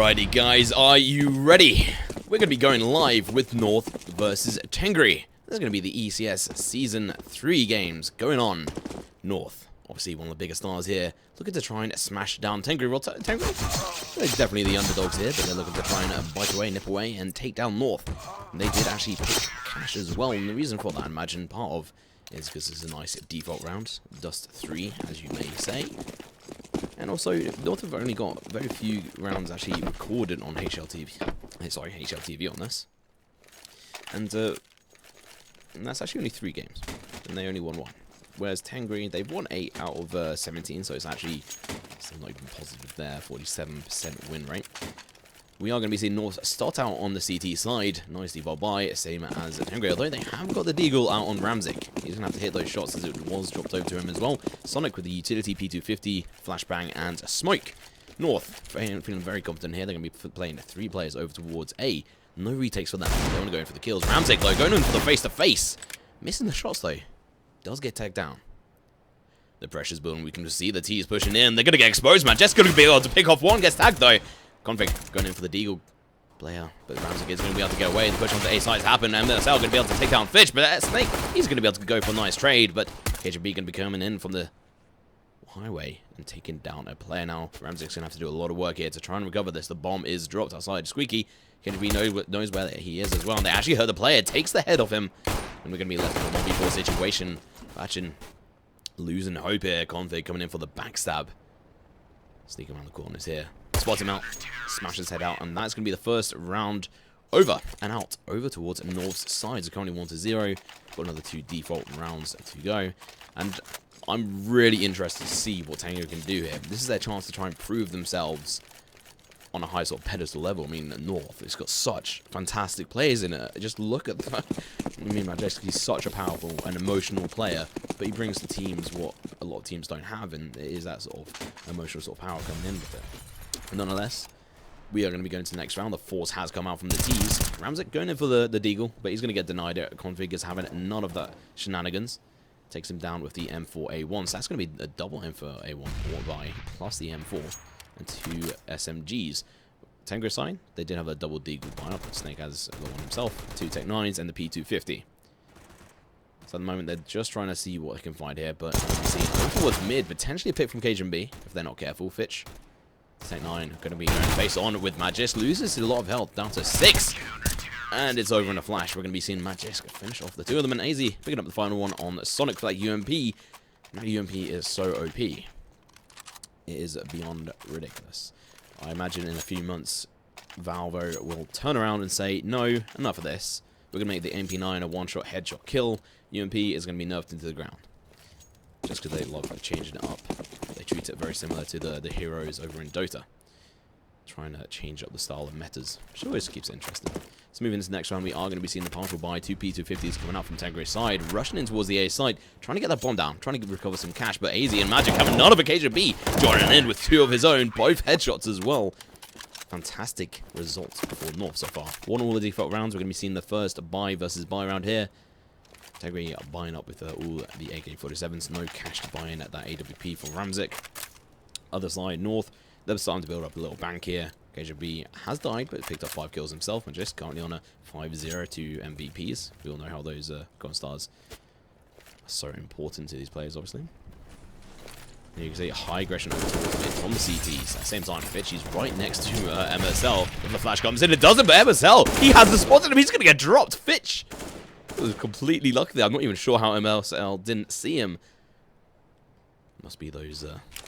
Alrighty guys, are you ready? We're going to be going live with North versus Tengri. This is going to be the ECS Season 3 games going on. North, obviously one of the biggest stars here, looking to try and smash down Tengri. Well, Tengri, they're definitely the underdogs here, but they're looking to try and bite away, nip away, and take down North. And they did actually pick cash as well, and the reason for that, I imagine, part of is because it's a nice default round. Dust 3, as you may say. And also, North have only got very few rounds actually recorded on HLTV on this. And that's actually only 3 games. And they only won 1. Whereas Tengri, they've won 8 out of 17, so it's actually still not even positive there, 47% win rate. We are going to be seeing North start out on the CT side. Nice default buy, same as Tengri, although they have got the Deagle out on Ramzik. He's going to have to hit those shots as it was dropped over to him as well. Sonic with the utility P250, flashbang, and smoke. North, feeling very confident here. They're going to be playing 3 players over towards A. No retakes for that. They want to go in for the kills. Ramzik, though, going in for the face-to-face. Missing the shots, though. Does get tagged down. The pressure's building. We can just see the T is pushing in. They're going to get exposed, man. Just going to be able to pick off one. Gets tagged, though. Config going in for the Deagle player, but Ramzik is going to be able to get away. The push onto A side's happened, and MSL going to be able to take down Fitch, but Snake, he's going to be able to go for a nice trade, but KJB going to be coming in from the highway and taking down a player now. Ramzik's going to have to do a lot of work here to try and recover this. The bomb is dropped outside. Squeaky, KJB knows where he is as well, and they actually hurt the player, takes the head off him, and we're going to be left in a 1v4 situation. Batchin losing hope here. Config coming in for the backstab. Sneaking around the corners here. Spot him out, smash his head out, and that's going to be the first round over and out, over towards North's side. So currently 1-0, got another 2 default rounds to go, and I'm really interested to see what Tengri can do here. This is their chance to try and prove themselves on a high sort of pedestal level. I mean, North, it's got such fantastic players in it. Just look at the I mean, Majestic, he's such a powerful and emotional player, but he brings to teams what a lot of teams don't have, and it is that sort of emotional sort of power coming in with it. Nonetheless, we are going to be going to the next round. The force has come out from the T's. Ramzik going in for the Deagle, but he's going to get denied it. Config is having none of that shenanigans. Takes him down with the M4A1. So that's going to be a double M4A1 buy plus the M4 and 2 SMGs. Tengri side, they did have a double Deagle buy up. Snake has the one himself, 2 Tech 9s and the P250. So at the moment, they're just trying to see what they can find here, but see, towards mid, potentially a pick from KJB if they're not careful. Fitch. Tech 9 going to be going face on with Magis. Loses a lot of health, down to 6. And it's over in a flash. We're going to be seeing Magis finish off the 2 of them. And AZ picking up the final one on Sonic for that UMP. Now UMP is so OP. It is beyond ridiculous. I imagine in a few months, Valvo will turn around and say, no, enough of this. We're going to make the MP9 a one-shot headshot kill. UMP is going to be nerfed into the ground. Just because they love changing it up. They treat it very similar to the heroes over in Dota. Trying to change up the style of metas, which always keeps it interesting. Let's move into the next round. We are going to be seeing the partial buy. 2 P250s coming out from Tengri's side. Rushing in towards the A side. Trying to get that bomb down. Trying to recover some cash. But AZ and Magic having none of occasion B. Joining in with 2 of his own. Both headshots as well. Fantastic results for North so far. Won all the default rounds. We're going to be seeing the first buy versus buy round here. Tengri buying up with all the AK-47s. No cash to buy in at that AWP for Ramzik. Other side, North. They're starting to build up a little bank here. KJB has died, but picked up 5 kills himself. And just currently on a 5-0 to MVPs. We all know how those Golden Stars are so important to these players, obviously. And you can see high aggression over towards mid from the CTs. At the same time, Fitch, he's right next to MSL. When the flash comes in, it doesn't, but MSL, he has the spot on him. He's going to get dropped. Fitch was completely lucky there. I'm not even sure how MSL didn't see him. Must be those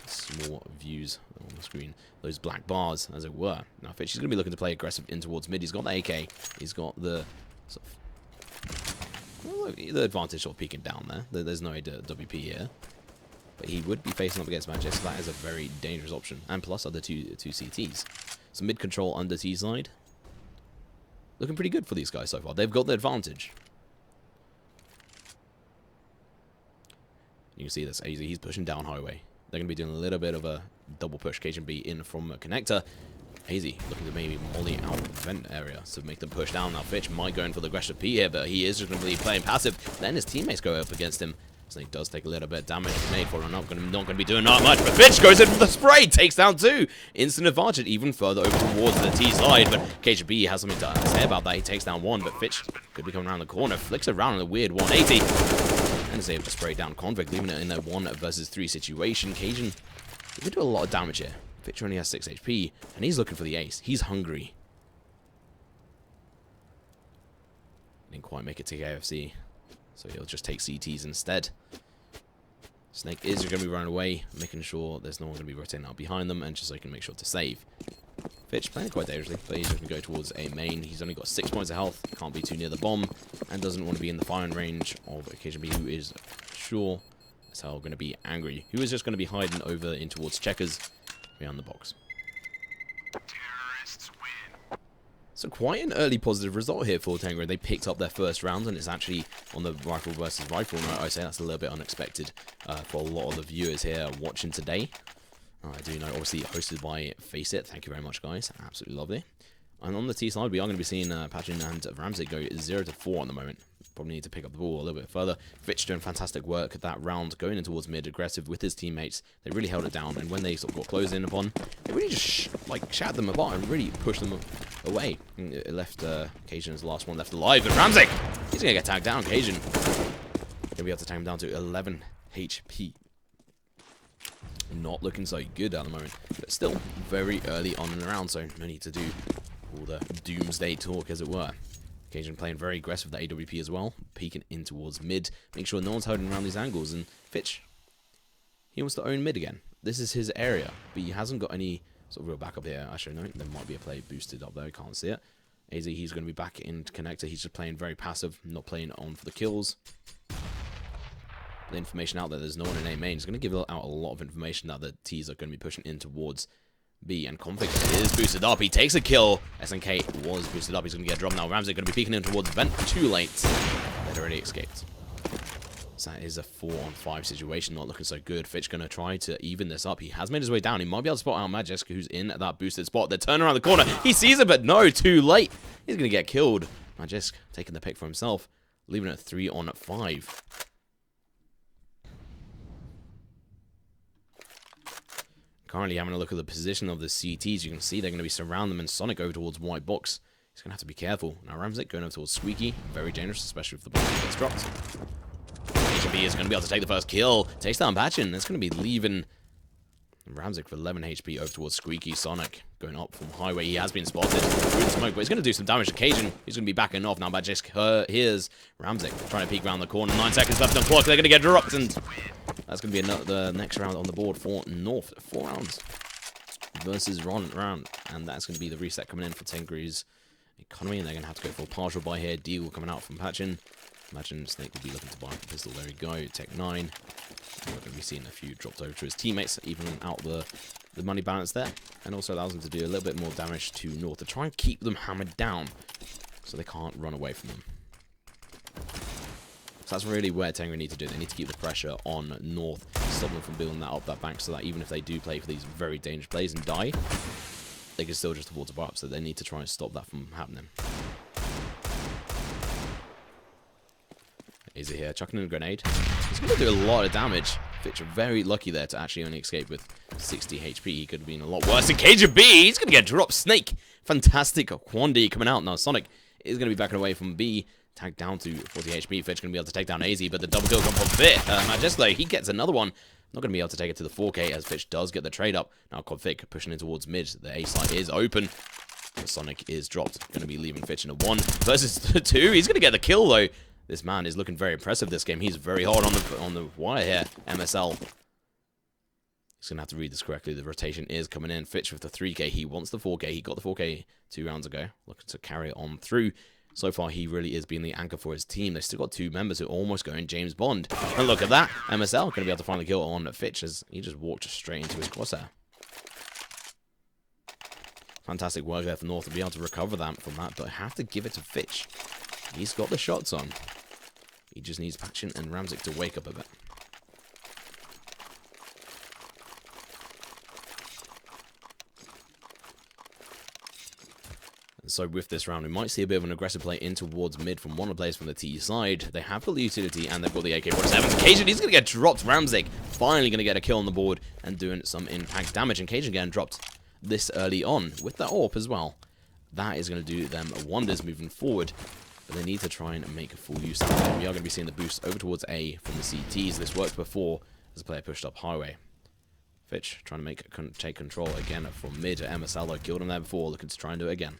small views on the screen. Those black bars, as it were. Now, Fitch is going to be looking to play aggressive in towards mid. He's got the AK. He's got the sort of, well, the advantage of peeking down there. There's no WP here. But he would be facing up against Magis. So that is a very dangerous option. And plus other two CTs. So mid control under T side. Looking pretty good for these guys so far. They've got the advantage. You can see this. AZ, he's pushing down highway. They're going to be doing a little bit of a double push. KJB in from a connector. AZ looking to maybe molly out the vent area to make them push down. Now Fitch might go in for the aggressive P here, but he is just going to be playing passive. Then his teammates go up against him. Snake does take a little bit of damage. Snake for not going to be doing that much, but Fitch goes in for the spray, takes down 2. Instant advantage, even further over towards the T side, but KGB has something to say about that. He takes down 1, but Fitch could be coming around the corner, flicks around in a weird 180, and is able to spray down Convict, leaving it in a 1 versus 3 situation. Cajun, he can do a lot of damage here. Fitch only has 6 HP, and he's looking for the ace. He's hungry. Didn't quite make it to KFC. So he'll just take CTs instead. Snake is going to be running away, making sure there's no one going to be rotating out behind them, and just so he can make sure to save. Fitch playing quite dangerously, but he's just going to go towards a main. He's only got 6 points of health, can't be too near the bomb, and doesn't want to be in the firing range of KGB, who is sure as hell going to be angry. Who is just going to be hiding over in towards checkers behind the box. So quite an early positive result here for Tengri. They picked up their first round, and it's actually on the rifle versus rifle. And I say that's a little bit unexpected for a lot of the viewers here watching today. I do know, obviously, hosted by Faceit. Thank you very much, guys. Absolutely lovely. And on the T side, we are going to be seeing Patchin and Ramsey go 0-4 at the moment. Probably need to pick up the ball a little bit further. Fitch doing fantastic work at that round, going in towards mid, aggressive with his teammates. They really held it down, and when they sort of got closed in upon, they really just shattered them apart and really pushed them away. It left Cajun as the last one left alive, but Ramsey, he's going to get tagged down. Cajun going to be able to tag him down to 11 HP. Not looking so good at the moment, but still very early on in the round, so no need to do all the doomsday talk, as it were. Cajun playing very aggressive with the AWP as well, peeking in towards mid, make sure no one's holding around these angles, and Fitch, he wants to own mid again. This is his area, but he hasn't got any sort of real backup here. Actually, no, there might be a play boosted up there, can't see it. AZ, he's going to be back in connector, he's just playing very passive, not playing on for the kills. The information out there, there's no one in A main, he's going to give out a lot of information that the T's are going to be pushing in towards B, and Conflict is boosted up. He takes a kill. SNK was boosted up. He's going to get a drop now. Ramsey going to be peeking in towards the vent. Too late. They'd already escaped. So that is a 4-on-5 situation. Not looking so good. Fitch going to try to even this up. He has made his way down. He might be able to spot out Magisk, who's in that boosted spot. They turn around the corner. He sees it, but no, too late. He's going to get killed. Magisk taking the pick for himself, leaving it 3-on-5. Currently having a look at the position of the CTs, you can see they're going to be surrounding them, and Sonic over towards white box. He's going to have to be careful. Now Ramsey going over towards Squeaky, very dangerous, especially if the bomb gets dropped. HB is going to be able to take the first kill. Takes down Patchin. That's going to be leaving Ramsey for 11 HP over towards Squeaky. Sonic going up from highway. He has been spotted through the smoke, but he's going to do some damage to Cajun. He's going to be backing off now by just here's Ramsey trying to peek around the corner. 9 seconds left on the clock. They're going to get dropped, and that's going to be the next round on the board for North. 4 rounds versus round, and that's going to be the reset coming in for Tengri's economy, and they're going to have to go for a partial buy here. Deal coming out from Patchin. Imagine Snake will be looking to buy the pistol. There we go. Tech 9. We're going to be seeing a few dropped over to his teammates, even out the money balance there, and also allows them to do a little bit more damage to North to try and keep them hammered down so they can't run away from them. So that's really where Tengri need to do. They need to keep the pressure on North, stop them from building that up that bank, so that even if they do play for these very dangerous plays and die, they can still just afford to buy up. So they need to try and stop that from happening. Is it here? Chucking in a grenade. He's going to do a lot of damage. Fitch very lucky there to actually only escape with 60 HP. He could have been a lot worse. And KGB, he's going to get dropped. Snake, fantastic quantity coming out. Now Sonic is going to be backing away from B. Tagged down to 40 HP. Fitch going to be able to take down AZ, but the double kill comes from Fit. Majeslo, he gets another one. Not going to be able to take it to the 4K as Fitch does get the trade up. Now Config pushing in towards mid. The A side is open. The Sonic is dropped. Going to be leaving Fitch in a 1 versus 2. He's going to get the kill though. This man is looking very impressive this game. He's very hard on the wire here. MSL. He's going to have to read this correctly. The rotation is coming in. Fitch with the 3K. He wants the 4K. He got the 4K 2 rounds ago. Looking to carry it on through. So far, he really is being the anchor for his team. They've still got 2 members who are almost going James Bond. And look at that. MSL going to be able to find the kill on Fitch as he just walked straight into his crosshair. Fantastic work there for North to be able to recover that from that. But I have to give it to Fitch. He's got the shots on. He just needs Patchin and Ramsey to wake up a bit. And So with this round, we might see a bit of an aggressive play in towards mid from one of the players from the T side. They have got the utility and they've got the AK-47. Cajun, he's going to get dropped. Ramzik finally going to get a kill on the board and doing some impact damage. And Cajun getting dropped this early on with that AWP as well. That is going to do them wonders moving forward. But they need to try and make a full use of it. We are going to be seeing the boost over towards A from the CTs. This worked before as the player pushed up highway. Fitch trying to take control again from mid. MSL though killed him there before, looking to try and do it again.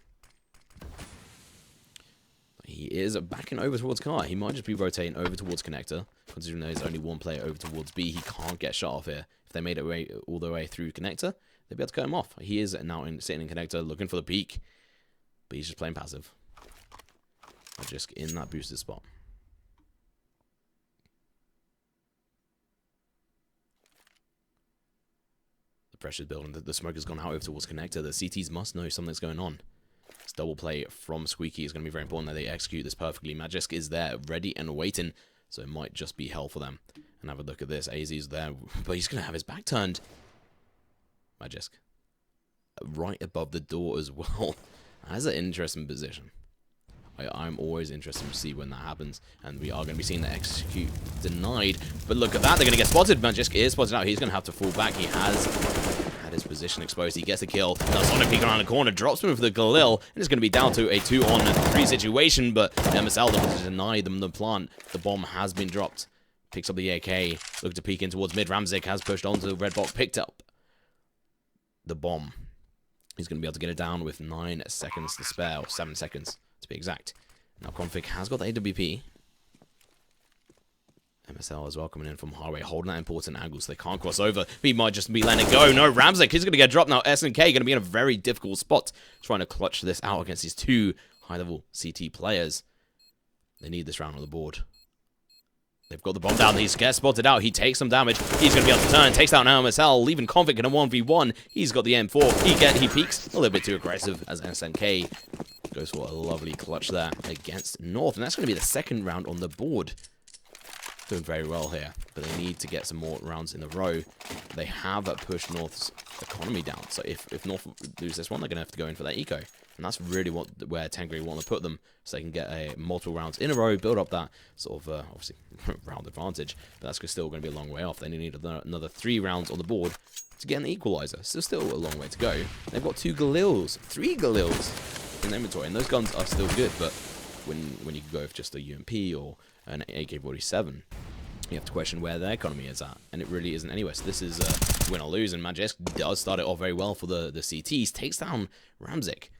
He is backing over towards car. He might just be rotating over towards connector. Considering there's only one player over towards B, he can't get shot off here. If they made it all the way through connector, they'd be able to cut him off. He is now sitting in connector, looking for the peak. But he's just playing passive. Just in that boosted spot. The pressure's building. The smoke has gone out over towards connector. The CTs must know something's going on. This double play from Squeaky is going to be very important that they execute this perfectly. Magisk is there, ready and waiting, so it might just be hell for them. And have a look at this. AZ's there, but he's going to have his back turned. Magisk. Right above the door as well. That's an interesting position. I'm always interested to see when that happens, and we are going to be seeing the execute denied. But look at that, they're going to get spotted. Magisk is spotted out. He's going to have to fall back. He has had his position exposed. He gets a kill. Now Sonic peeking around the corner, drops him for the Galil, and it's going to be down to a 2-on-3 situation. But MSL looking to deny them the plant. The bomb has been dropped. Picks up the AK. Looking to peek in towards mid. Ramzik has pushed onto the red box, picked up the bomb. He's going to be able to get it down with 9 seconds to spare, or 7 seconds. To be exact. Now Config has got the AWP. MSL as well coming in from highway, holding that important angle so they can't cross over. He might just be letting it go. No, Ramzik, he's going to get dropped now. SNK going to be in a very difficult spot trying to clutch this out against these two high-level CT players. They need this round on the board. They've got the bomb down. He's gets spotted out. He takes some damage. He's going to be able to turn. Takes down MSL, leaving Config in a 1v1. He's got the M4. He peeks a little bit too aggressive as SNK goes for a lovely clutch there against North. And that's going to be the second round on the board. Doing very well here. But they need to get some more rounds in a row. They have pushed North's economy down. So if North lose this one, they're going to have to go in for that eco. And that's really where Tengri want to put them. So they can get multiple rounds in a row, build up that sort of, obviously, round advantage. But that's still going to be a long way off. They need another 3 rounds on the board to get an equalizer. So still a long way to go. They've got 2 Galils, 3 Galils in inventory, and those guns are still good, but when you go with just a UMP or an AK-47, you have to question where their economy is at, and it really isn't anywhere. So this is win or lose, and Magisk does start it off very well for the CTs, takes down Ramzik.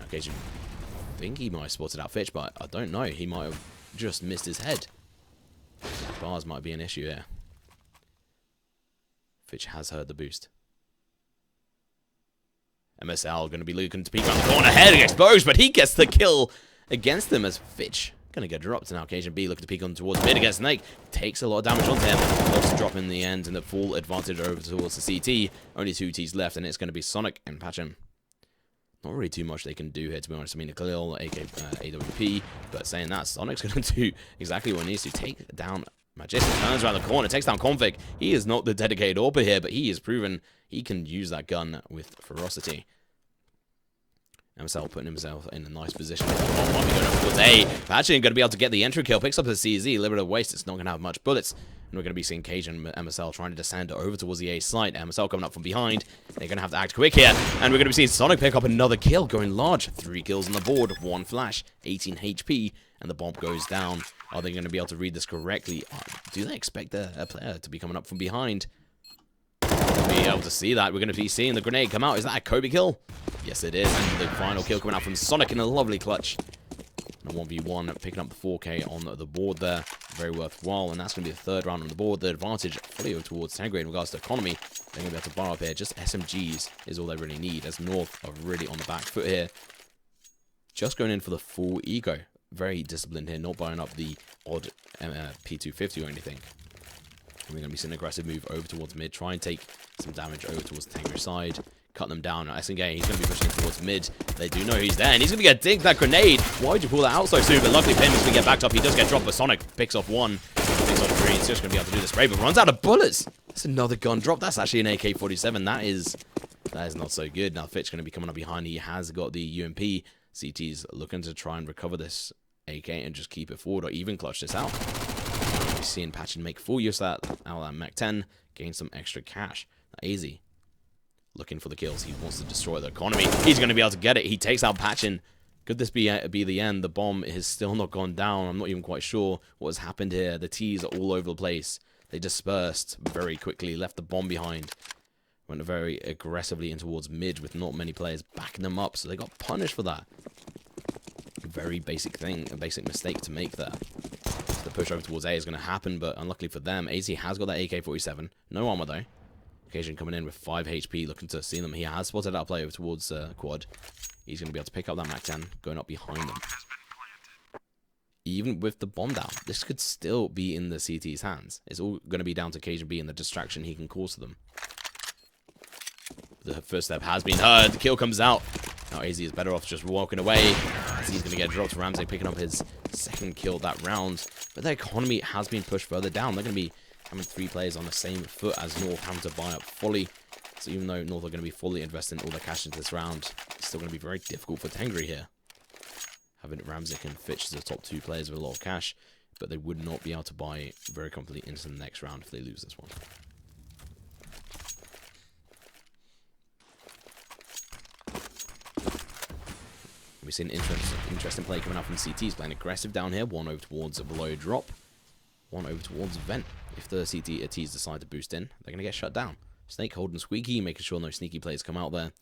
Okay, I think he might have spotted out Fitch, but I don't know. He might have just missed his head. Bars might be an issue here. Fitch has heard the boost. MSL going to be looking to peek around the corner, head exposed, but he gets the kill against them as Fitch going to get dropped. Now Occasion B looking to peek on towards mid against Snake. Takes a lot of damage onto him. Looks to drop in the end and the full advantage over towards the CT. Only 2 Ts left, and it's going to be Sonic and Patchin. Not really too much they can do here, to be honest. I mean, a Khalil, AWP, but saying that, Sonic's going to do exactly what he needs to. Take down Magisk, turns around the corner, takes down Config. He is not the dedicated AWP here, but he has proven he can use that gun with ferocity. MSL putting himself in a nice position. Oh, might be going up towards A. Patchin going to be able to get the entry kill, picks up the CZ, a little bit of waste. It's not going to have much bullets. And we're going to be seeing Cajun and MSL trying to descend over towards the A site. MSL coming up from behind. They're going to have to act quick here. And we're going to be seeing Sonic pick up another kill, going large. 3 kills on the board, 1 flash, 18 HP, and the bomb goes down. Are they going to be able to read this correctly? Do they expect a player to be coming up from behind? Be able to see that. We're going to be seeing the grenade come out. Is that a Kobe kill? Yes, it is. And the final kill coming out from Sonic in a lovely clutch. And a 1v1, picking up the 4K on the board there. Very worthwhile. And that's going to be the 3rd round on the board. The advantage fully over towards Tengri in regards to economy. They're going to be able to bar up here. Just SMGs is all they really need, as North are really on the back foot here. Just going in for the full eco. Very disciplined here, not buying up the odd P250 or anything. And we're going to be seeing an aggressive move over towards mid. Try and take some damage over towards the Tengri side. Cut them down. SNK, he's going to be pushing towards mid. They do know he's there. And he's going to get dinked that grenade. Why would you pull that out so soon? But luckily, Pim is going to get backed up. He does get dropped, but Sonic picks off 1. Picks off 3. He's just going to be able to do the spray, but runs out of bullets. That's another gun drop. That's actually an AK-47. That is not so good. Now, Fitch going to be coming up behind. He has got the UMP. CT's looking to try and recover this AK and just keep it forward or even clutch this out. We're seeing Patchin make full use of that out of that Mach 10, gain some extra cash. AZ looking for the kills. He wants to destroy the economy. He's going to be able to get it. He takes out Patchin. Could this be the end? The bomb has still not gone down. I'm not even quite sure what has happened here. The T's are all over the place. They dispersed very quickly, left the bomb behind. Went very aggressively in towards mid with not many players backing them up, so they got punished for that. Very basic thing, a basic mistake to make there. So the push over towards A is going to happen, but unluckily for them, AZ has got that AK-47. No armor though. Occasion coming in with 5 HP, looking to see them. He has spotted that play over towards quad. He's going to be able to pick up that Mach 10, going up behind them. Even with the bomb down, this could still be in the CT's hands. It's all going to be down to Occasion B and the distraction he can cause to them. The first step has been heard. The kill comes out. Now AZ is better off just walking away. He's going to get dropped. Ramsey picking up his second kill that round. But the economy has been pushed further down. They're going to be having 3 players on the same foot as North, having to buy up fully. So even though North are going to be fully investing all their cash into this round, it's still going to be very difficult for Tengri here. Having Ramzik and Fitch as the top 2 players with a lot of cash, but they would not be able to buy very comfortably into the next round if they lose this one. We've seen an interesting play coming out from CTs, playing aggressive down here. One over towards a below drop, one over towards vent. If the CTs decide to boost in, they're going to get shut down. Snake holding squeaky, making sure no sneaky plays come out there.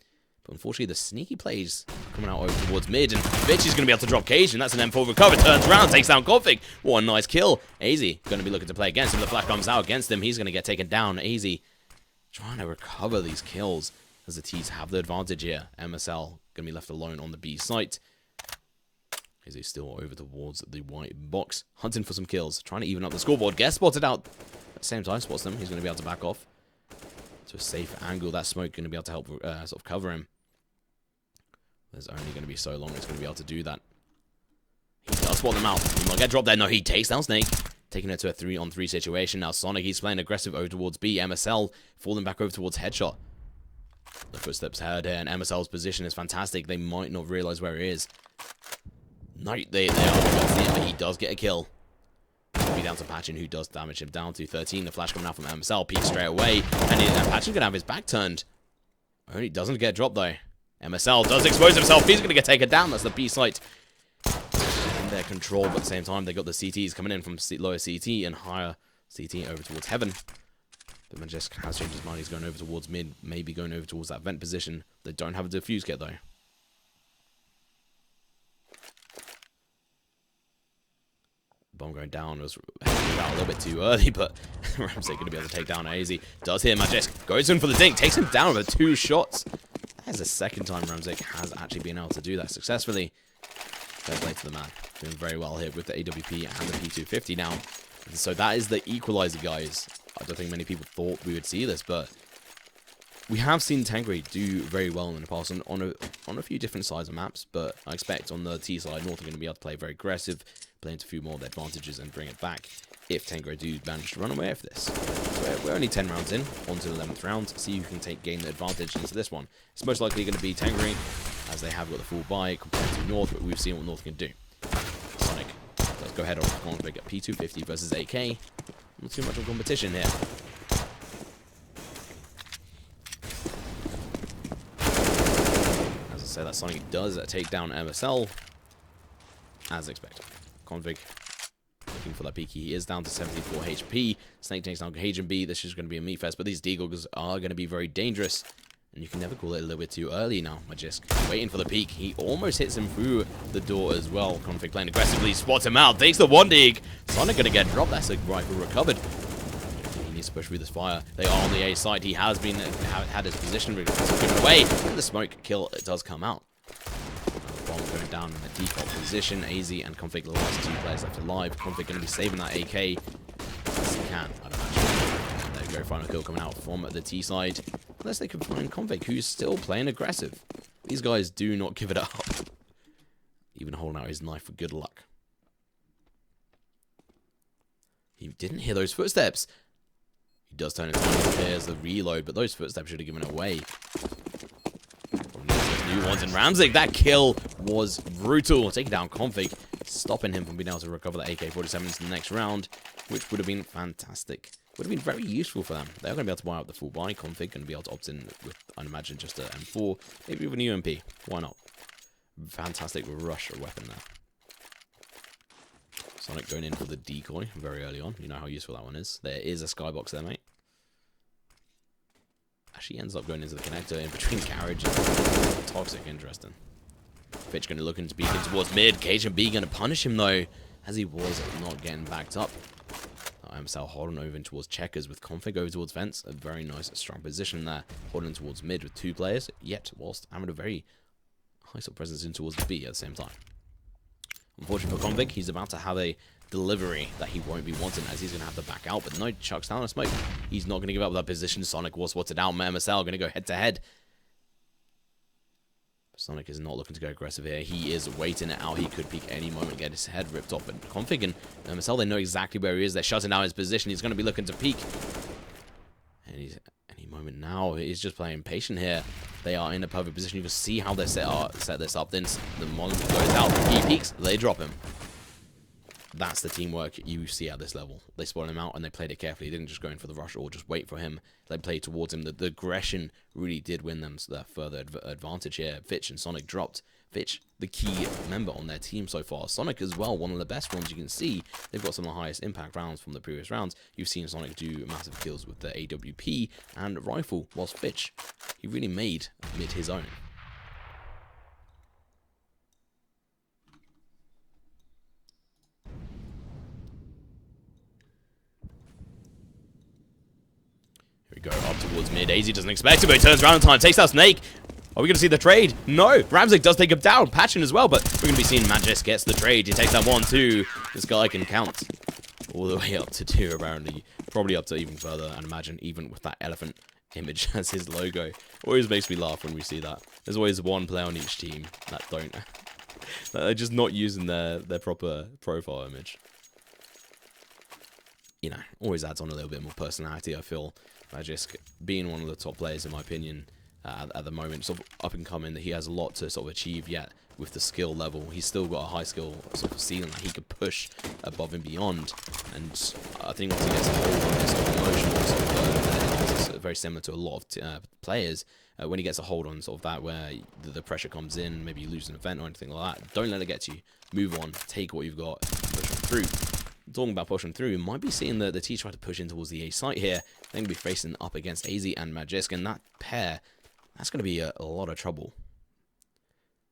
But unfortunately, the sneaky plays coming out over towards mid, and Bitch is going to be able to drop Cage, and that's an M4 recover. Turns around, takes down Config. What a nice kill. AZ going to be looking to play against him. The flash comes out against him. He's going to get taken down. AZ trying to recover these kills as the T's have the advantage here. MSL going to be left alone on the B site. AZ still over towards the white box, hunting for some kills, trying to even up the scoreboard. Gets spotted out at the same time, spots them. He's going to be able to back off to a safe angle. That smoke going to be able to help sort of cover him. There's only going to be so long it's going to be able to do that. He does spot them out. He might get dropped there. No, he takes down Snake, taking it to a 3-on-3 situation. Now Sonic, he's playing aggressive over towards B. MSL falling back over towards Headshot. The footsteps heard here, and MSL's position is fantastic. They might not realize where he is. No, they are going to see him, but he does get a kill. Be down to Patchin, who does damage him down to 13. The flash coming out from MSL, peeks straight away, and Patchin's going to have his back turned. Only doesn't get dropped though. MSL does expose himself. He's going to get taken down. That's the B site in their control, but at the same time, they got the CTs coming in from lower CT and higher CT over towards Heaven. But Majestic has changed his mind. He's going over towards mid, maybe going over towards that vent position. They don't have a defuse kit though. Bomb going down was out a little bit too early, but Ramsey going to be able to take down AZ. Does hear Majestic, goes in for the dink, takes him down with 2 shots. That is the second time Ramsey has actually been able to do that successfully. Fair play to the man. Doing very well here with the AWP and the P250 now. And so that is the equalizer, guys. I don't think many people thought we would see this, but we have seen Tengri do very well in the past on a few different sides of maps, but I expect on the T side, North are going to be able to play very aggressive, play into a few more of their advantages and bring it back if Tengri do manage to run away with this. So we're only 10 rounds in, on to the 11th round, see who can gain the advantage into this one. It's most likely going to be Tengri, as they have got the full buy compared to North, but we've seen what North can do. Sonic, let's go ahead on config at P250 versus AK. Not too much of competition here. As I said, that Sonic does take down MSL, as expected. Config looking for that peak. He is down to 74 HP. Snake takes down Cajun B. This is going to be a meat fest, but these deagles are going to be very dangerous. And you can never call it a little bit too early now. Majisk waiting for the peak. He almost hits him through the door as well. Config playing aggressively, spots him out, takes the 1 deag. Sonic going to get dropped. That's a rifle recovered. He needs to push through this fire. They are on the A side. He has been had his position given away. And the smoke kill does come out. Bomb going down in the default position. AZ and Config, the last 2 players left alive. Config going to be saving that AK as he can, I'd imagine. And there we go, final kill coming out from the T side. Unless they can find Config, who's still playing aggressive. These guys do not give it up. Even holding out his knife for good luck. He didn't hear those footsteps. He does turn it on. There's the reload, but those footsteps should have given it away. new ones in Ramzik. That kill was brutal. Taking down Config, stopping him from being able to recover the AK-47 into the next round, which would have been fantastic. Would have been very useful for them. They're going to be able to buy out the full buy. Config going to be able to opt in with, I'd imagine, just a M4, maybe with an UMP. Why not? Fantastic rush weapon there. Sonic going in for the decoy very early on. You know how useful that one is. There is a skybox there, mate. Actually ends up going into the connector in between carriage and toxic. Interesting. Fitch going to look into beacon towards mid. KGB going to punish him though, as he was not getting backed up. IMSL holding over towards checkers with Config over towards fence. A very nice, strong position there. Holding towards mid with 2 players, yet whilst having a very high sort of presence in towards the B at the same time. Unfortunately for Config, he's about to have a delivery that he won't be wanting, as he's going to have to back out, but no, chucks down a smoke. He's not going to give up that position. Sonic was spotted out. MSL going to go head to head. Sonic is not looking to go aggressive here. He is waiting it out. He could peek any moment, get his head ripped off. But Config and MSL, they know exactly where he is. They're shutting down his position. He's going to be looking to peek. And he's any moment now. He's just playing patient here. They are in a perfect position. You can see how they set this up. Then the moment he goes out, he peeks, they drop him. That's the teamwork you see at this level. They spotted him out and they played it carefully. They didn't just go in for the rush or just wait for him. They played towards him. The aggression really did win them that further advantage here. Fitch and Sonic dropped. Fitch, the key member on their team so far. Sonic as well, one of the best ones you can see. They've got some of the highest impact rounds from the previous rounds. You've seen Sonic do massive kills with the AWP and rifle, whilst Fitch, he really made mid his own. Go up towards mid. AZ doesn't expect it, but he turns around in time, takes out Snake. Are we going to see the trade? No. Ramzik does take him down, patching as well, but we're going to be seeing Magis gets the trade. He takes that 1-2. This guy can count all the way up to 2, apparently. Probably up to even further, and imagine even with that elephant image as his logo. Always makes me laugh when we see that. There's always one player on each team that don't. That are just not using their proper profile image. You know, always adds on a little bit more personality, I feel. Magisk being one of the top players, in my opinion, at the moment, sort of up and coming, that he has a lot to sort of achieve yet with the skill level. He's still got a high skill sort of ceiling that he could push above and beyond. And I think once he gets a hold on his sort of emotional sort of it's very similar to a lot of players. When he gets a hold on sort of that, where the pressure comes in, maybe you lose an event or anything like that, don't let it get to you. Move on, take what you've got, push on through. Talking about pushing through, might be seeing the T try to push in towards the A site here. They're going to be facing up against AZ and Magisk, and that pair, that's going to be a lot of trouble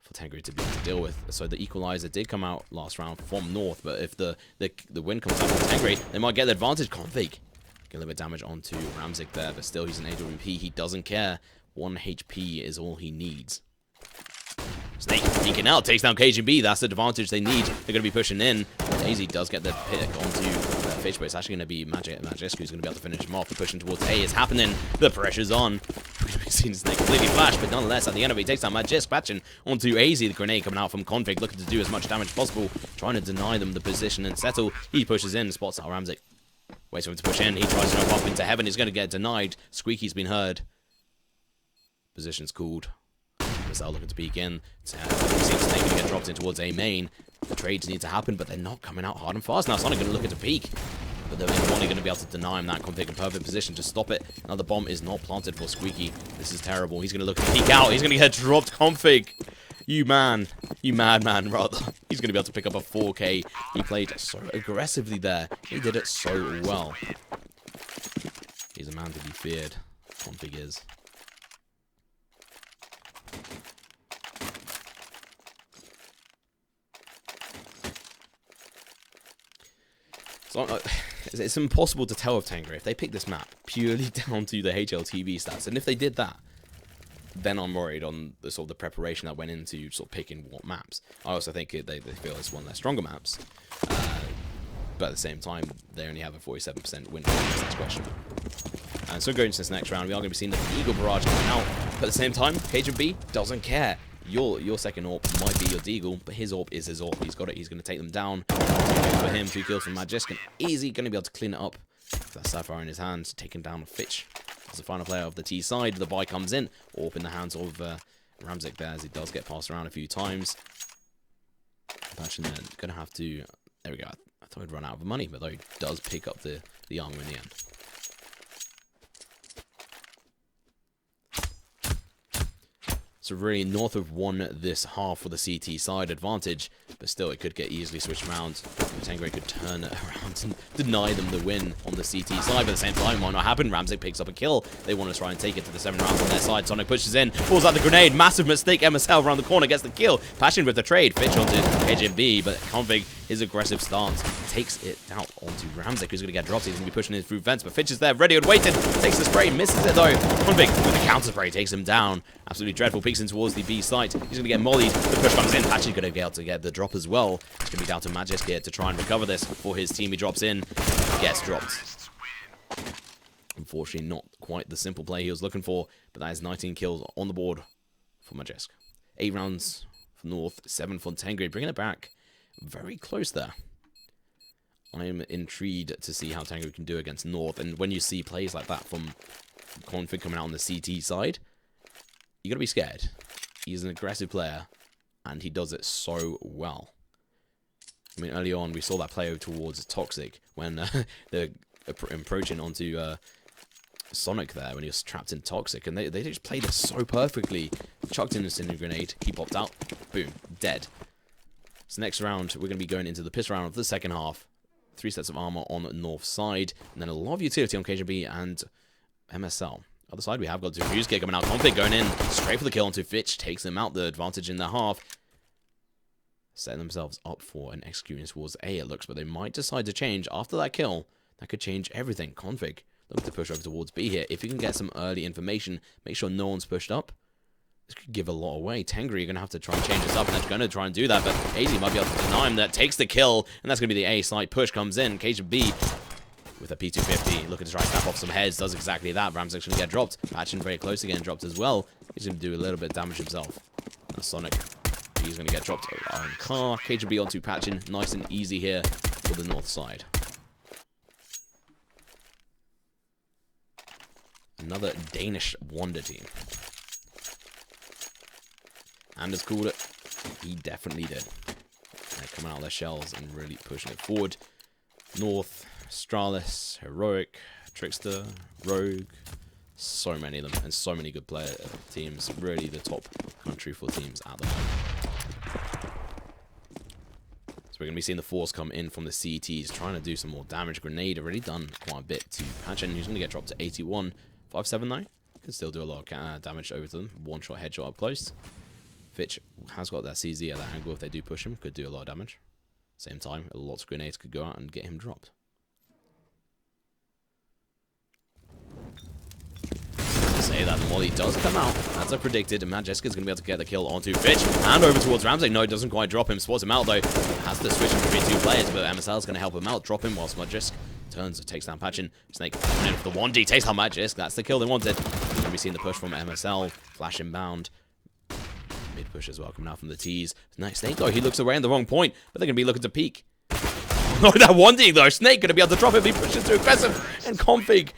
for Tengri to be able to deal with. So the equalizer did come out last round from North, but if the win comes out from Tengri, they might get the advantage. Config get a little bit of damage onto Ramzik there, but still he's an AWP. He doesn't care. 1 HP is all he needs. Snake peeking out, takes down KGB. That's the advantage they need. They're going to be pushing in. AZ does get the pick onto Fitch, but it's actually going to be Magisk who's going to be able to finish him off. The pushing towards A is happening. The pressure's on. We've seen Snake completely flash, but nonetheless, at the end of it, he takes down Magisk, patching onto AZ. The grenade coming out from Config, looking to do as much damage as possible, trying to deny them the position and settle. He pushes in, spots out Ramzik. Waits for him to push in. He tries to jump up into heaven. He's going to get denied. Squeaky's been heard. Position's called. Marcel looking to peek in. Seems Snake going to get dropped in towards A main. The trades need to happen, but they're not coming out hard and fast. Now Sonic going to look at the peak, but they're only going to be able to deny him that. Config in perfect position to stop it. Now the bomb is not planted for Squeaky. This is terrible. He's going to look to peek out. He's going to get dropped. Config. You madman, rather. He's going to be able to pick up a 4K. He played so aggressively there. He did it so well. He's a man to be feared. Config is. So, it's impossible to tell with Tengri if they pick this map purely down to the HLTV stats, and if they did that, then I'm worried on the sort of the preparation that went into sort of picking what maps. I also think they feel it's one of their stronger maps, but at the same time, they only have a 47% win rate. That's questionable. And so going into this next round, we are going to be seeing the Eagle Barrage coming out, but at the same time, KGB doesn't care. Your second AWP might be your Deagle, but his AWP is his AWP. He's got it. He's going to take them down. 2 kills for him, 2 kills from Magisk, and easy going to be able to clean it up. That Sapphire in his hands, taking down Fitch. As the final player of the T side, the buy comes in. AWP in the hands of Ramzik there as he does get passed around a few times. Patchen then going to have to... There we go. I thought he'd run out of money, but though he does pick up the armor in the end. So really, North have won this half for the CT side advantage, but still it could get easily switched around. Tengri could turn it around and deny them the win on the CT side, but at the same time, might not happen. Ramzik picks up a kill. They want to try and take it to the 7 rounds on their side. Sonic pushes in, pulls out the grenade. Massive mistake. MSL around the corner gets the kill. Passion with the trade. Fitch onto KJB, but Config, his aggressive stance, takes it out onto Ramzik, who's going to get dropped. He's going to be pushing in through vents, but Fitch is there, ready and waiting. Takes the spray, misses it though. Config with the counter spray takes him down. Absolutely dreadful. Peeks in towards the B site. He's going to get mollied. The push comes in. Patchen's going to be able to get the drop as well. It's going to be down to Magisk here to try and recover this for his team. He drops in, gets dropped. Unfortunately, not quite the simple play he was looking for, but that is 19 kills on the board for Magisk. 8 rounds for North, 7 for Tengri, bringing it back very close there. I am intrigued to see how Tengri can do against North, and when you see plays like that from Config coming out on the CT side, you got to be scared. He's an aggressive player, and he does it so well. I mean, early on, we saw that play over towards Toxic when they're approaching onto Sonic there when he was trapped in Toxic, and they just played it so perfectly. Chucked in a Cinder Grenade, he popped out, boom, dead. So next round, we're going to be going into the piss round of the second half. 3 sets of armor on the north side, and then a lot of utility on KJB and MSL. Other side, we have got Diffuse coming out. Config going in, straight for the kill onto Fitch, takes them out, the advantage in their half. Setting themselves up for an executing towards A, it looks, but they might decide to change after that kill. That could change everything. Config looking to push over towards B here. If you can get some early information, make sure no one's pushed up. This could give a lot away. Tengri, you're going to have to try and change this up, and they're going to try and do that, but AZ might be able to deny him. That takes the kill, and that's going to be the A side push comes in. KJB with a P250, looking to try and snap off some heads, does exactly that. Ram's going to get dropped. Patchen very close to getting dropped as well. He's going to do a little bit of damage himself. Now Sonic, he's going to get dropped on car. KJB onto Patchen, nice and easy here for the north side. Another Danish wonder team. Anders called it. He definitely did. They're coming out of their shells and really pushing it forward. North, Stralis, Heroic, Trickster, Rogue. So many of them, and so many good player teams. Really the top country for teams at the moment. So we're going to be seeing the Force come in from the CTs, trying to do some more damage. Grenade already done quite a bit to Patchen, who's going to get dropped to 81. 5-7 though. Can still do a lot of damage over to them. One-shot headshot up close. Fitch has got that CZ at that angle. If they do push him, could do a lot of damage. Same time, lots of grenades could go out and get him dropped. Say that Molly does come out, as I predicted, and Jessica's going to be able to get the kill onto Fitch, and over towards Ramsey. No, it doesn't quite drop him, spots him out though, has to switch him between 2 players, but MSL's going to help him out, drop him whilst Magisk turns, takes down Patchen. Snake coming in for the 1D, takes down Magisk, that's the kill they wanted. Going to be seeing the push from MSL, flash inbound. Mid push as well, coming out from the T's. Nice Snake though, he looks away in the wrong point, but they're going to be looking to peek. No, that 1D though, Snake going to be able to drop him, he pushes too aggressive, and Config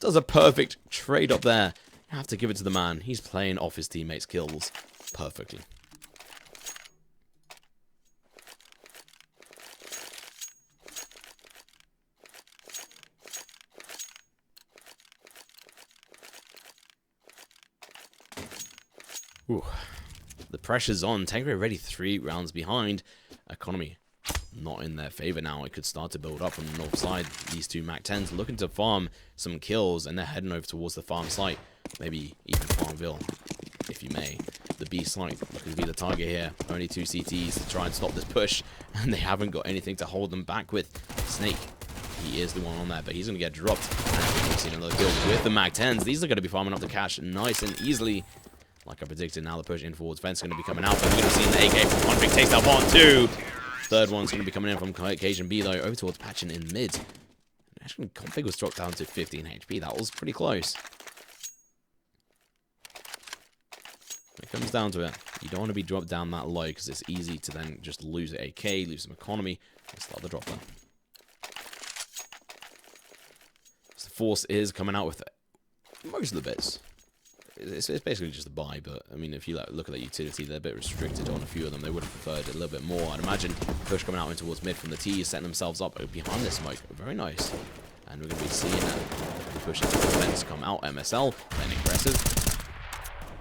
does a perfect trade up there. You have to give it to the man. He's playing off his teammates' kills perfectly. Ooh. The pressure's on. Tengri already 3 rounds behind. Economy not in their favor now. It could start to build up on the north side. These 2 MAC-10s looking to farm some kills, and they're heading over towards the farm site. Maybe even Farmville, if you may. The B site looking to be the target here. Only 2 CTs to try and stop this push, and they haven't got anything to hold them back with. Snake, he is the one on there, but he's going to get dropped. And we've seen another kill with the MAC-10s. These are going to be farming up the cash nice and easily. Like I predicted, now the push in towards fence is going to be coming out, but we're going to see the AK from Config takes that 1-2. Third one's going to be coming in from Cajun B though, over towards Patchen in mid. Actually, Config was dropped down to 15 HP. That was pretty close. When it comes down to it, you don't want to be dropped down that low because it's easy to then just lose the AK, lose some economy, and start the drop there. So the Force is coming out with most of the bits. it's basically just a buy, but I mean, if you look at that utility, they're a bit restricted on a few of them. They would have preferred a little bit more. I'd imagine push coming out in towards mid from the T, setting themselves up behind this smoke. Very nice. And we're going to be seeing that push into the fence come out. MSL playing aggressive.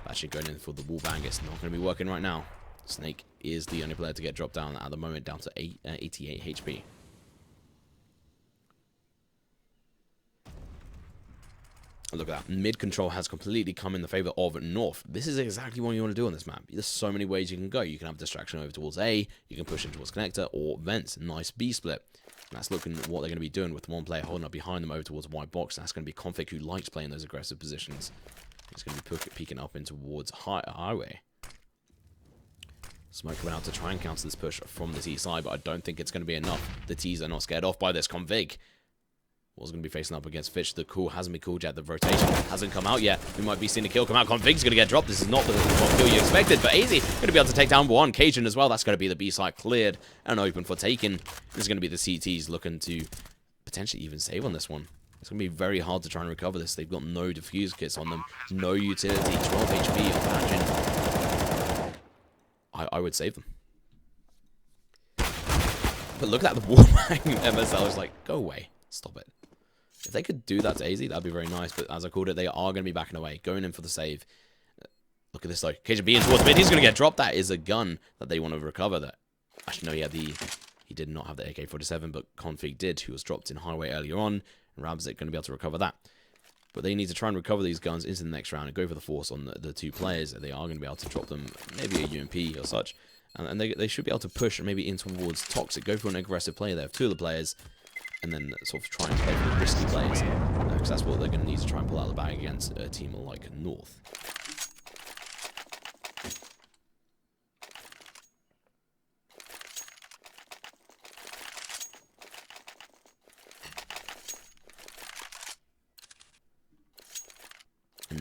Actually going in for the wall bang. It's not going to be working right now. Snake is the only player to get dropped down at the moment, down to 88 HP. Look at that. Mid control has completely come in the favor of North. This is exactly what you want to do on this map. There's so many ways you can go. You can have distraction over towards A, you can push in towards connector, or vents. Nice B split. And that's looking at what they're going to be doing with one player holding up behind them over towards white box. That's going to be Config, who likes playing those aggressive positions. He's going to be peeking up in towards highway. Smoke coming out to try and counter this push from the T side, but I don't think it's going to be enough. The T's are not scared off by this. Config was going to be facing up against Fitch. The call hasn't been called yet. The rotation hasn't come out yet. We might be seeing a kill come out. Config's going to get dropped. This is not the kill you expected, but easy. Going to be able to take down one. Cajun as well. That's going to be the B side cleared and open for taking. This is going to be the CTs looking to potentially even save on this one. It's going to be very hard to try and recover this. They've got no defuse kits on them. No utility. 12 HP on Imagine. I would save them. But look at that, the wall bang. MSL is like, go away. Stop it. If they could do that to AZ, that'd be very nice. But as I called it, they are going to be backing away. Going in for the save. Look at this, though. KJB in towards mid. He's going to get dropped. That is a gun that they want to recover. That actually, no, he did not have the AK-47, but Config did, who was dropped in highway earlier on. And Rabzik going to be able to recover that. But they need to try and recover these guns into the next round and go for the force on the two players. They are going to be able to drop them, maybe a UMP or such. And they should be able to push maybe in towards Toxic. Go for an aggressive play. They have two of the players. And then sort of try and play for the risky plays. Because that's what they're going to need to try and pull out of the bag against a team like North.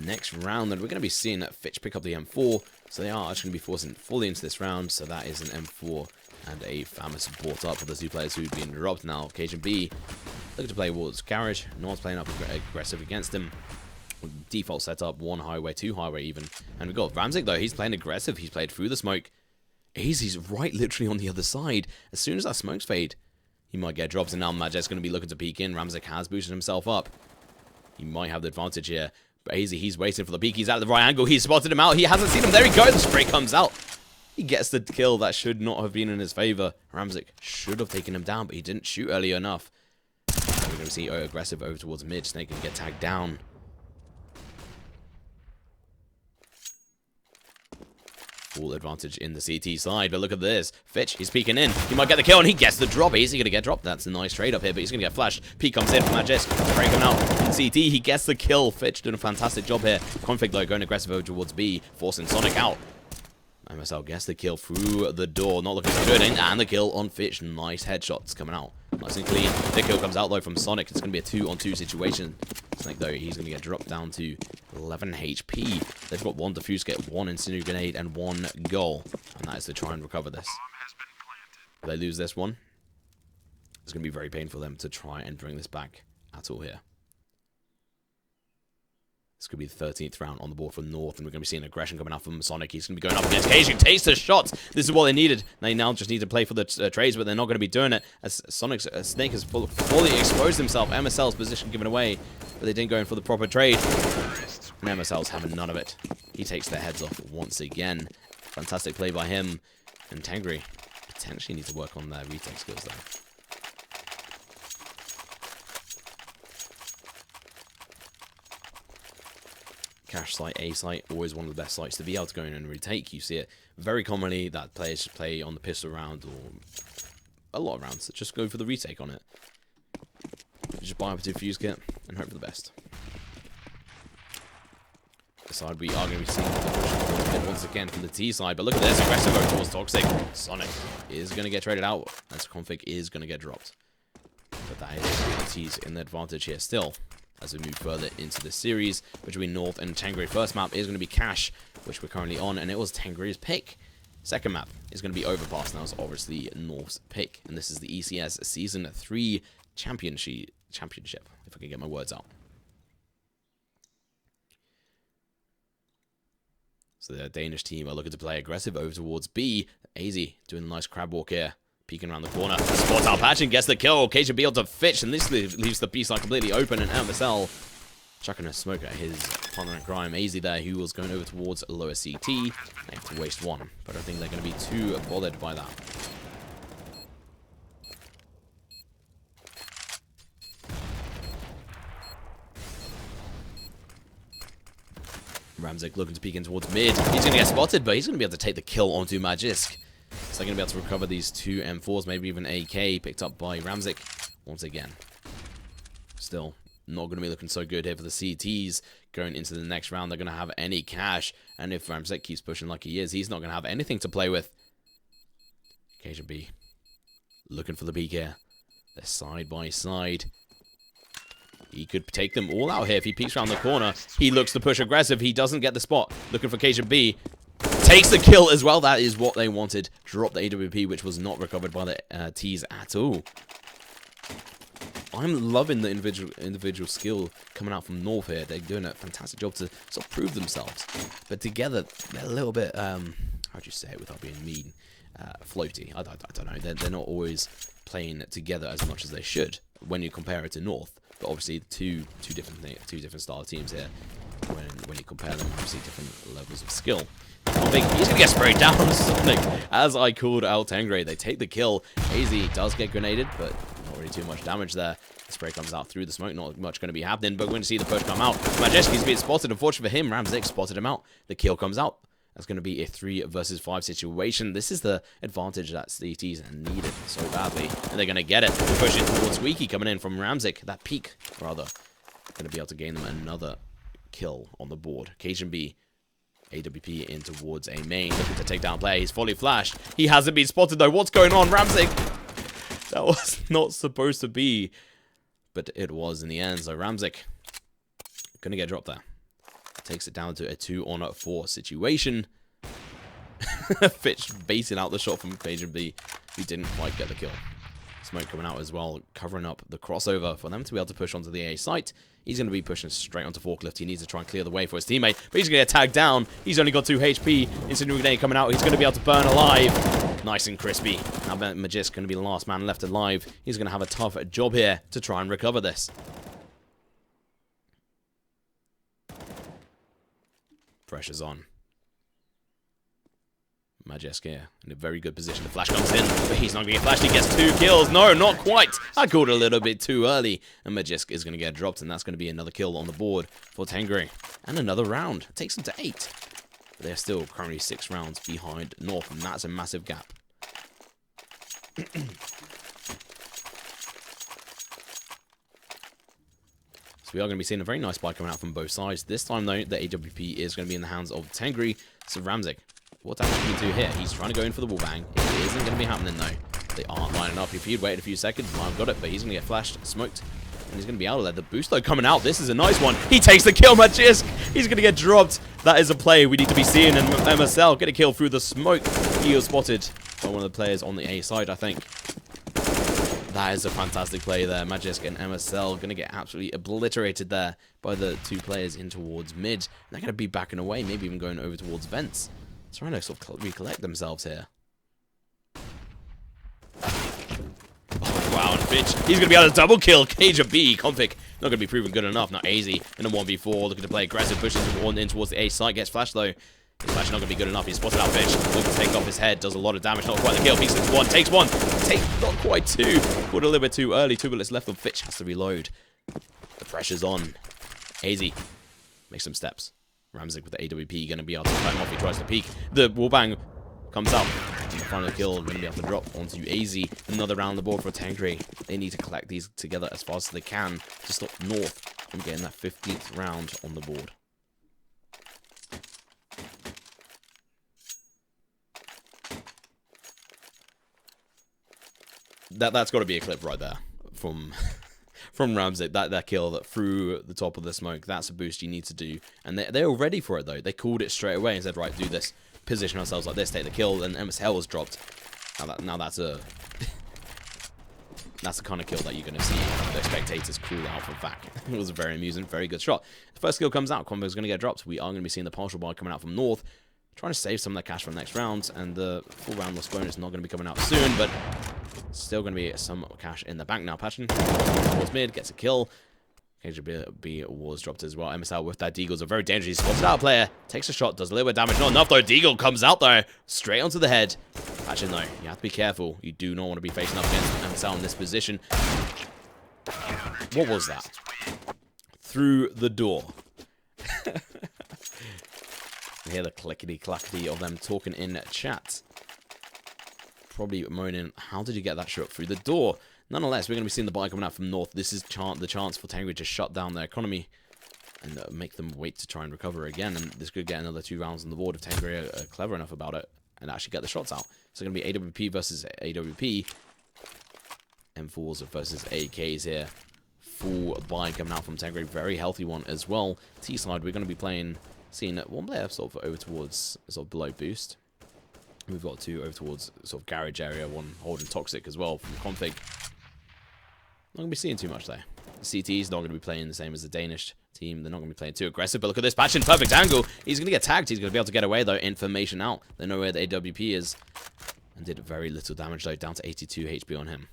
Next round, then we're going to be seeing Fitch pick up the M4. So they are actually going to be forcing fully into this round. So that is an M4 and a famous brought up for the two players who've been dropped now. Cajun B looking to play towards Garage. North's playing up aggressive against him. Default setup, one highway, two highway even. And we've got Ramzik though. He's playing aggressive. He's played through the smoke. He's right literally on the other side. As soon as that smoke's fade, he might get dropped. And now Majet's going to be looking to peek in. Ramzik has boosted himself up. He might have the advantage here. But he's waiting for the peek. He's at the right angle. He's spotted him out. He hasn't seen him. There he goes. The spray comes out. He gets the kill. That should not have been in his favor. Ramzik should have taken him down, but he didn't shoot early enough. We're going to see aggressive over towards mid. Snake can get tagged down. Full advantage in the CT side, but look at this. Fitch, he's peeking in. He might get the kill, and he gets the drop. Is he going to get dropped? That's a nice trade up here, but he's going to get flashed. Peek comes in from Majesk. Spray coming out in CT. He gets the kill. Fitch doing a fantastic job here. Config, though, going aggressive over towards B, forcing Sonic out. MSL gets the kill through the door. Not looking so good. And the kill on Fitch. Nice headshots coming out. Nice and clean. The kill comes out, though, from Sonic. It's going to be a 2-on-2 situation. Snake, though, he's going to get dropped down to 11 HP. They've got one defuse kit, one incendiary grenade, and one goal. And that is to try and recover this. If they lose this one, it's going to be very painful for them to try and bring this back at all here. This could be the 13th round on the board for North, and we're going to be seeing aggression coming out from Sonic. He's going to be going up against Cage. He takes the shots. This is what they needed. They now just need to play for the trades, but they're not going to be doing it as Sonic's Snake has fully exposed himself. MSL's position given away, but they didn't go in for the proper trade. And MSL's having none of it. He takes their heads off once again. Fantastic play by him. And Tengri potentially needs to work on their retake skills though. Cache site, A site, always one of the best sites to be able to go in and retake. You see it very commonly that players play on the pistol round or a lot of rounds. So just go for the retake on it. Just buy up a defuse kit and hope for the best. This side we are going to be seeing the push once again from the T side, but look at this aggressive over towards Toxic. Sonic is going to get traded out as Config is going to get dropped. But that is the T's in the advantage here still. As we move further into the series between North and Tengri. First map is going to be Cache, which we're currently on, and it was Tengri's pick. Second map is going to be Overpass. Now it's obviously North's pick, and this is the ECS Season 3 Championship, if I can get my words out. So the Danish team are looking to play aggressive over towards B. AZ doing a nice crab walk here. Peeking around the corner. Spots out patch and gets the kill. KJB able to fitch, and this leaves the B side completely open, and MSL chucking a smoke at his partner in crime, AZ there, who was going over towards lower CT. They have to waste one, but I don't think they're going to be too bothered by that. Ramzik looking to peek in towards mid. He's going to get spotted, but he's going to be able to take the kill onto Magisk. So they're going to be able to recover these two M4s, maybe even AK, picked up by Ramzik once again. Still, not going to be looking so good here for the CTs. Going into the next round, they're going to have any cash. And if Ramzik keeps pushing like he is, he's not going to have anything to play with. KJB looking for the peek here. They're side by side. He could take them all out here if he peeks around the corner. He looks to push aggressive. He doesn't get the spot. Looking for KJB. Takes the kill as well. That is what they wanted. Drop the AWP, which was not recovered by the T's at all. I'm loving the individual skill coming out from North here. They're doing a fantastic job to sort of prove themselves. But together, they're a little bit, how do you say it without being mean? Floaty. I don't know. They're not always playing together as much as they should when you compare it to North. But obviously, two different style teams here. When you compare them, obviously different levels of skill. I think he's gonna get sprayed down. Sonic, as I called out Tengri, they take the kill. AZ does get grenaded, but not really too much damage there. The spray comes out through the smoke, not much going to be happening, but we're going to see the push come out. Majeski's being spotted. Unfortunately for him, Ramzik spotted him out. The kill comes out. That's going to be a 3 versus 5 situation. This is the advantage that CTs needed so badly, and they're going to get it. We're pushing towards Squeaky coming in from Ramzik. That peak, rather, going to be able to gain them another kill on the board. KJB, AWP in towards a main, looking to take down player. He's fully flashed. He hasn't been spotted though. What's going on, Ramzik? That was not supposed to be, but it was in the end. So Ramzik gonna get dropped there. Takes it down to a 2-on-4 situation. Fitch baiting out the shot from KJB. He didn't quite get the kill. Smoke coming out as well, covering up the crossover for them to be able to push onto the A site. He's going to be pushing straight onto Forklift. He needs to try and clear the way for his teammate, but he's going to get tagged down. He's only got 2 HP. Incendiary grenade coming out. He's going to be able to burn alive. Nice and crispy. Now Magisk going to be the last man left alive. He's going to have a tough job here to try and recover this. Pressure's on. Magisk here in a very good position. The flash comes in, but he's not going to get flashed. He gets 2 kills. No, not quite. I called it a little bit too early. And Magisk is going to get dropped, and that's going to be another kill on the board for Tengri. And another round. It takes them to 8. But they're still currently 6 rounds behind North, and that's a massive gap. So we are going to be seeing a very nice spike coming out from both sides. This time, though, the AWP is going to be in the hands of Tengri. So Ramzik, what damage can he do here? He's trying to go in for the wallbang. It isn't going to be happening, though. They aren't lining up. If he'd waited a few seconds, might have got it, but he's going to get flashed, smoked, and he's going to be out of there. The boost, though, coming out. This is a nice one. He takes the kill, Magisk. He's going to get dropped. That is a play we need to be seeing, and MSL get a kill through the smoke. He was spotted by one of the players on the A side, I think. That is a fantastic play there. Magisk and MSL going to get absolutely obliterated there by the 2 players in towards mid. They're going to be backing away, maybe even going over towards vents. Trying to sort of recollect themselves here. Oh, wow, and Fitch, he's going to be able to double kill KJB. Config not going to be proven good enough. Now AZ in a 1v4, looking to play aggressive, pushes in towards the A site, gets flashed though. His flash not going to be good enough. He's spotted out Fitch, looking to take off his head, does a lot of damage, not quite the kill. Peeks into 1, takes 1, not quite 2. Caught a little bit too early, 2 bullets left, and Fitch has to reload. The pressure's on. AZ makes some steps. Ramzik with the AWP going to be able to fight him off. He tries to peek. The wallbang comes out. And the final kill going to be able to drop onto AZ. Another round on the board for Tengri. They need to collect these together as fast as they can to stop North from getting that 15th round on the board. That's got to be a clip right there from Ramzik. That kill that through the top of the smoke. That's a boost you need to do, and they're all ready for it though. They called it straight away and said, right, do this, position ourselves like this, take the kill. And MSL was dropped. Now that's a that's the kind of kill that you're going to see the spectators call out for back. It was a very amusing, very good shot. The first kill comes out. Convo's going to get dropped. We are going to be seeing the partial buy coming out from North. trying to save some of their cash for the next round, and the full round loss bonus is not going to be coming out soon, but still going to be some cash in the bank now. Patchen towards mid, gets a kill. KGB was dropped as well. MSL with that Deagle's a very dangerous. He spotted out a player, takes a shot, does a little bit of damage. Not enough though. Deagle comes out though, straight onto the head. Patchen though, you have to be careful. You do not want to be facing up against MSL in this position. What was that? Through the door. I hear the clickety-clackety of them talking in chat. Probably moaning, how did you get that shot through the door? Nonetheless, we're going to be seeing the buy coming out from North. This is the chance for Tengri to shut down their economy and make them wait to try and recover again. And this could get another 2 rounds on the board if Tengri are clever enough about it and actually get the shots out. So it's going to be AWP versus AWP. M4s versus AKs here. Full buy coming out from Tengri. Very healthy one as well. T-side, we're going to be seeing one player sort of over towards sort of below boost. We've got 2 over towards sort of garage area, 1 holding toxic as well from config. Not going to be seeing too much there. The CT's not going to be playing the same as the Danish team. They're not going to be playing too aggressive, but look at this. Patchen, perfect angle. He's going to get tagged. He's going to be able to get away though. Information out. They know where the AWP is. And did very little damage though, down to 82 HP on him.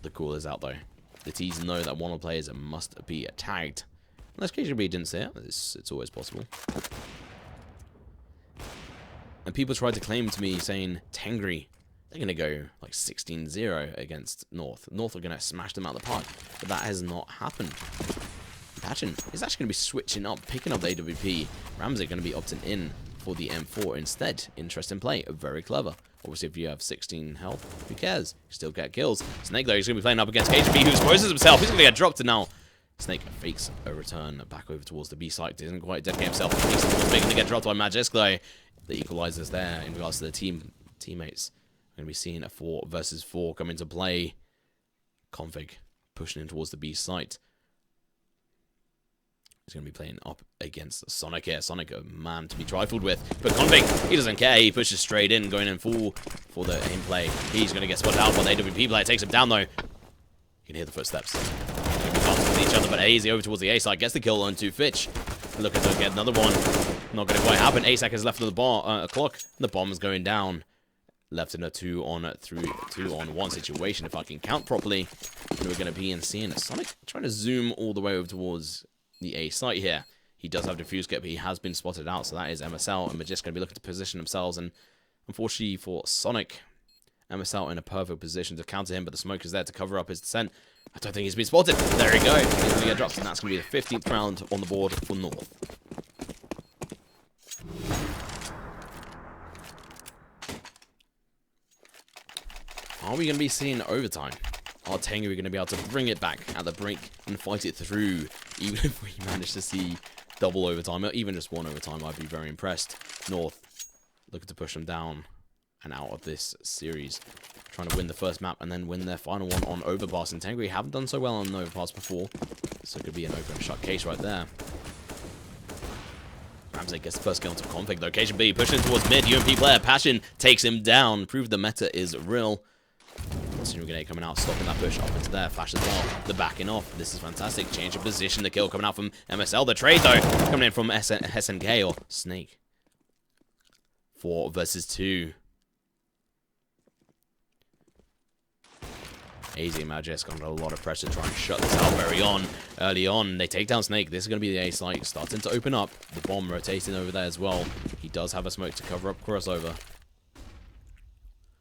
The call is out though. The T's know that one of the players must be tagged. Unless KGB didn't say it. It's always possible. And people tried to claim to me saying, Tengri, they're going to go like 16-0 against North. North are going to smash them out of the park. But that has not happened. Patchen is actually going to be switching up, picking up the AWP. Ramsey going to be opting in for the M4 instead. Interesting play. Very clever. Obviously, if you have 16 health, who cares? You still get kills. Snake, though, he's going to be playing up against KGB, who exposes himself. He's going to get dropped, and now Snake fakes a return back over towards the B site. Doesn't quite dedicate himself. He's going to get dropped by Magisk, though. The equalizers there in regards to the teammates. We're going to be seeing a 4 versus 4 come into play. Config pushing in towards the B site. He's going to be playing up against Sonic here. Sonic, a man to be trifled with. But Config, he doesn't care. He pushes straight in, going in full for the aim play. He's going to get spotted out, but the AWP player takes him down, though. You can hear the footsteps. They're going to be dancing with each other, but Hazy over towards the A side. Gets the kill on 2 Fitch. Look at them get another one. Not going to quite happen. 8 seconds left of the clock. The bomb is going down. Left in a 2-on-1 situation, if I can count properly. And we're going to be seeing Sonic trying to zoom all the way over towards the A site here. He does have defuse kit, but he has been spotted out, so that is MSL, and we're just going to be looking to position themselves. And unfortunately for Sonic, MSL in a perfect position to counter him, but the smoke is there to cover up his descent. I don't think he's been spotted. There we go. He's going to get dropped, and that's going to be the 15th round on the board for North. Are we going to be seeing overtime? Are Tengri going to be able to bring it back at the brink and fight it through? Even if we manage to see double overtime, or even just 1 overtime, I'd be very impressed. North looking to push them down and out of this series. Trying to win the first map and then win their final one on overpass. And Tengri haven't done so well on overpass before. So it could be an open shut case right there. Ramsey gets the first kill onto config. Location B pushing towards mid. UMP player Passion takes him down. Prove the meta is real. Senior Grenade coming out, stopping that push up into there. Flash as well. The backing off. This is fantastic. Change of position. The kill coming out from MSL. The trade, though, coming in from SNK or Snake. 4 versus 2. AZ Magisk under a lot of pressure trying to shut this out very early on. They take down Snake. This is going to be the A site starting to open up. The bomb rotating over there as well. He does have a smoke to cover up crossover.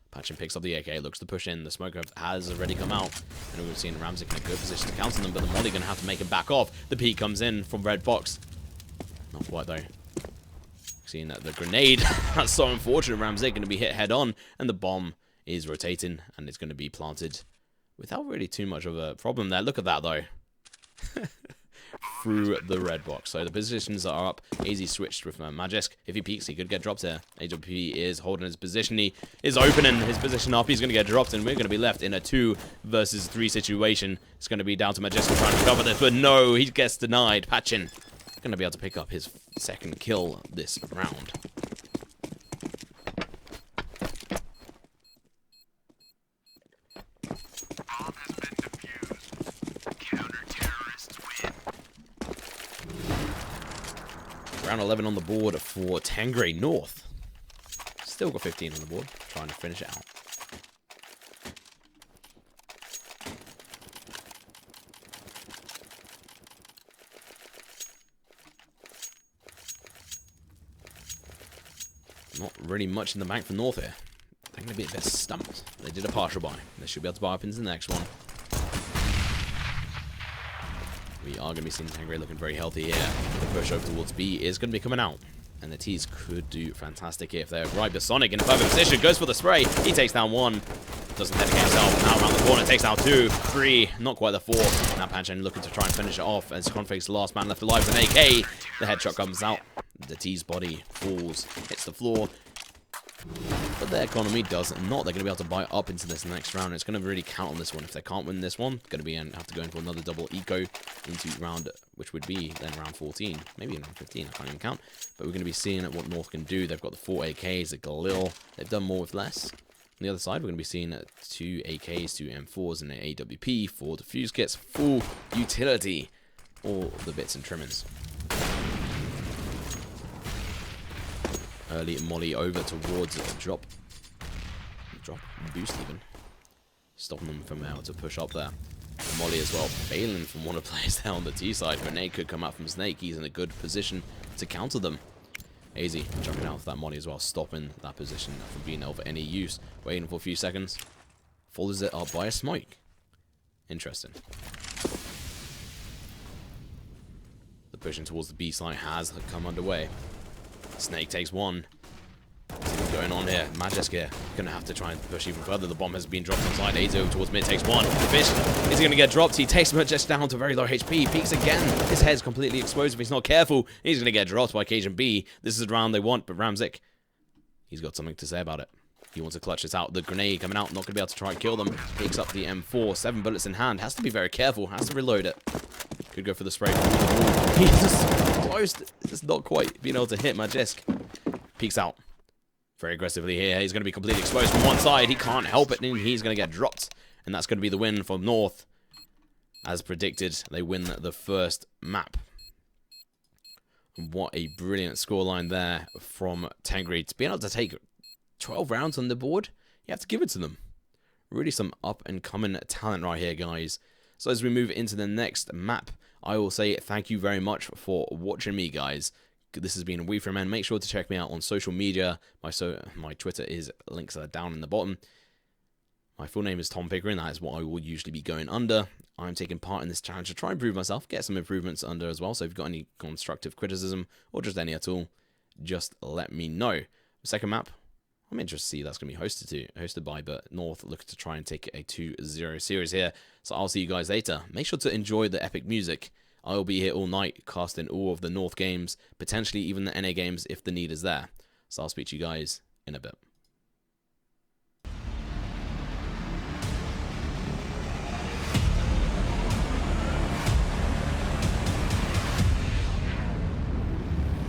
Patchen picks up the AK, looks to push in. The smoke has already come out. And we've seen Ramsey in a good position to counter them, but the Molly going to have to make him back off. The P comes in from Red Box. Not quite, though. Seeing that the grenade, that's so unfortunate. Ramsey going to be hit head on, and the bomb is rotating, and it's going to be planted without really too much of a problem there. Look at that, though. Through the red box. So the positions are up. AZ switched with Magisk. If he peeks, he could get dropped here. AWP is holding his position. He is opening his position up. He's going to get dropped, and we're going to be left in a 2 versus 3 situation. It's going to be down to Magisk trying to cover this, but no, he gets denied. Patchen going to be able to pick up his second kill this round. Round 11 on the board for Tengri. North still got 15 on the board, trying to finish it out. Not really much in the bank for North here. They're going to be a bit stumped. They did a partial buy. They should be able to buy up into the next one. We are going to be seeing Tengri looking very healthy here. The push over towards B is going to be coming out. And the T's could do fantastic here if they're right. But Sonic in a perfect position. Goes for the spray. He takes down one. Doesn't dedicate himself. Now around the corner. Takes down two. Three. Not quite the four. Now Panchen looking to try and finish it off. As Config's last man left alive with an AK. The headshot comes out. The T's body falls. Hits the floor. But their economy does not. They're going to be able to buy up into this next round. It's going to really count on this one. If they can't win this one, going to be have to go into another double eco into round, which would be then round 14, maybe round 15. I can't even count. But we're going to be seeing what North can do. They've got the 4 AKs, a Galil. They've done more with less. On the other side, we're going to be seeing 2 AKs, 2 M4s, and an AWP, 4 defuse kits, full utility, all the bits and trimmings. Early molly over towards drop boost even, stopping them from able to push up there. The molly as well failing from one of the players there on the T side. Grenade could come out from Snake. He's in a good position to counter them. AZ jumping out for that molly as well, stopping that position from being of any use. Waiting for a few seconds, follows it up by a smoke. Interesting. The pushing towards the B side has come underway. Snake takes one. See what's going on here. Magisk here. Gonna have to try and push even further. The bomb has been dropped on side. AZ over towards mid takes one. The fish is gonna get dropped. He takes Magisk down to very low HP. Peeks again. His head's completely exposed. If he's not careful, he's gonna get dropped by Cajun B. This is the round they want, but Ramzik, he's got something to say about it. He wants to clutch this out. The grenade coming out. Not gonna be able to try and kill them. Picks up the M4. 7 bullets in hand. Has to be very careful. Has to reload it. Could go for the spray. He's just close. Just not quite being able to hit Magisk. Peeks out very aggressively here. He's going to be completely exposed from one side. He can't help it, and he's going to get dropped. And that's going to be the win for North. As predicted, they win the first map. What a brilliant scoreline there from Tengri. To be able to take 12 rounds on the board, you have to give it to them. Really some up-and-coming talent right here, guys. So as we move into the next map, I will say thank you very much for watching me, guys. This has been Weefreemen. Make sure to check me out on social media. My Twitter links are down in the bottom. My full name is Tom Pickering. That is what I will usually be going under. I'm taking part in this challenge to try and improve myself, get some improvements under as well. So if you've got any constructive criticism or just any at all, just let me know. The second map, I'm interested to see that's going to be hosted by, but North looking to try and take a 2-0 series here. So I'll see you guys later. Make sure to enjoy the epic music. I will be here all night casting all of the North games, potentially even the NA games if the need is there. So I'll speak to you guys in a bit.